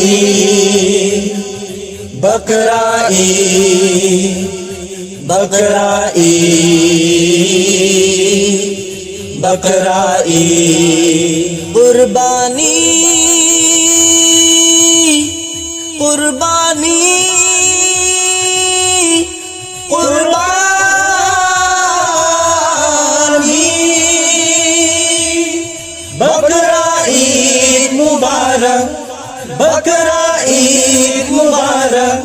ईद बकरा ईद बकरा ईद बकरा ईद कुर्बानी कुर्बानी कुर्बानी बकरा ईद मुबारक बकरा ईद मुबारक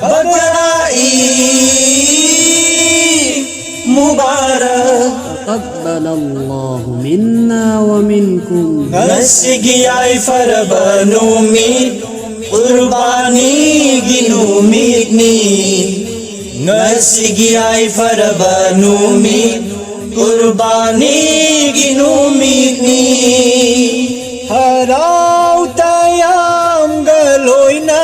बकरा ईद मुबारक तक़ब्बलल्लाहु मिन्ना व मिनकुम नस्गियाई फरबनुमी कुर्बानी गिनुमिगनी नस्गियाई फरबनुमी कुर्बानी गिनुमिगनी haraw tayam galoy na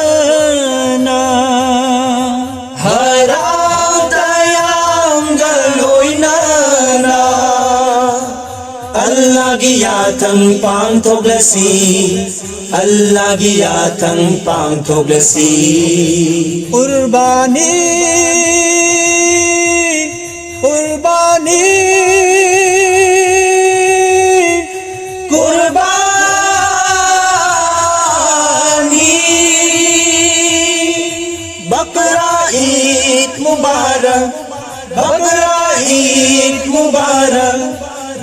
haraw tayam galoy na Allah giyatang pangtoglasi Allah giyatang pangtoglasi kurbani kurbani बकरा ईद मुबारक बकरा ईद मुबारक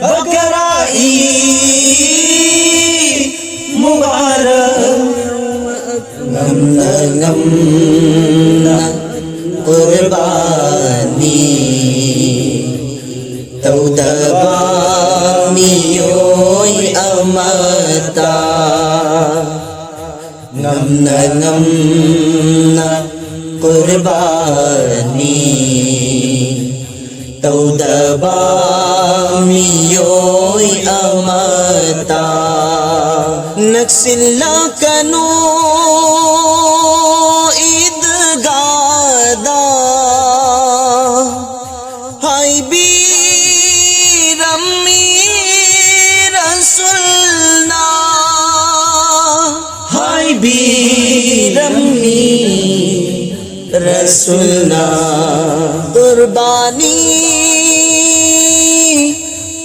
बकरा ईद मुबारक गमना गमना कुर्बानी तौदबामियोय अमता गमना गमना कुर्बानी तौदबामियोy amata nagsila kanu idgada hay birami rasulna hay birami रसूलना कुर्बानी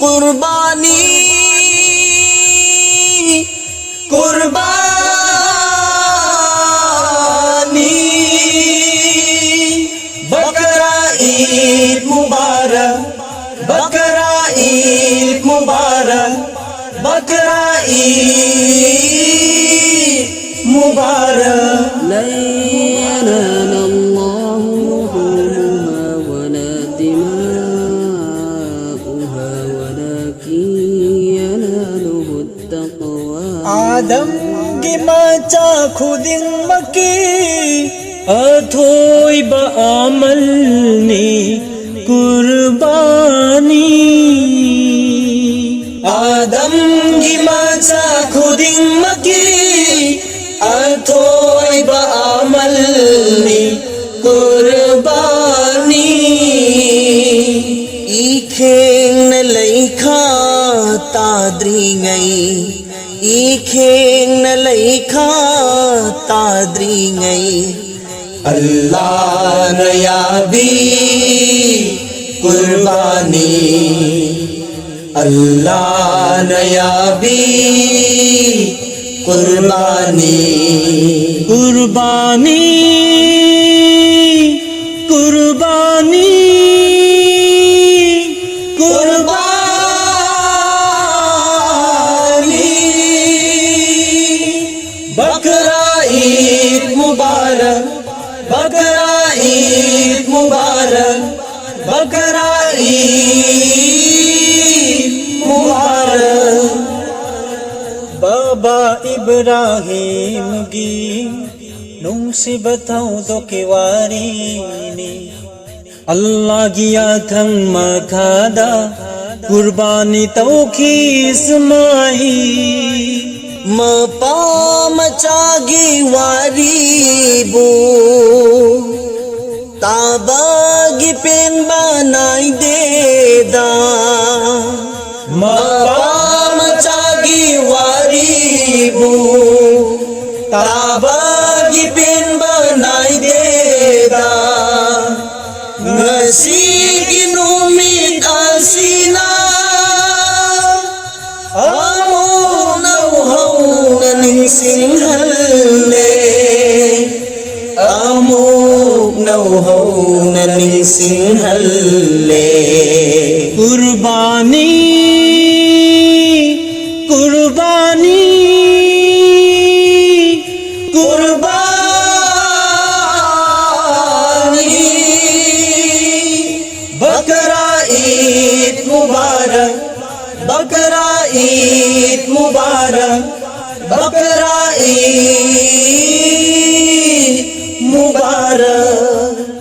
कुर्बानी कुर्बानी बकरा ईद मुबारक बकरा ईद मुबारक बकरा ईद मुबारक आदम की माचा खुदिंग मकी अथोई बामल ने कुर्बानी आदम की माचा खुदिंग मकी अथोई बामल ने कुर्बानी इखेंग न लैखा ताद्री गई इखेंग न लैखा ताद्री गई अल्लाह नयाबी कुर्बानी अल्लाह नयाबी कुर्बानी कुर्बानी कुर्बानी बकरा ईद मुबारक बकरा ईद मुबारक बकरा ईद मुबारक बाबा इब्राहिम गी नुंसी बताओ दो किवारीनी अल्लाह गिया थंग मखादा कुर्बानी तौखी इस्माई मपा मचागी वारीबो ताबागी पेन बनाई देदा Mopa मचागी वारीबो tabagipin ba naideda ngasigi numit asina amo nauhaw na ningsinghalne amo nauhaw na ningsinghalne कुर्बानी कुर्बानी कुर्बानी बकरा ईद मुबारक बकरा ईद मुबारक बकरा ईद मुबारक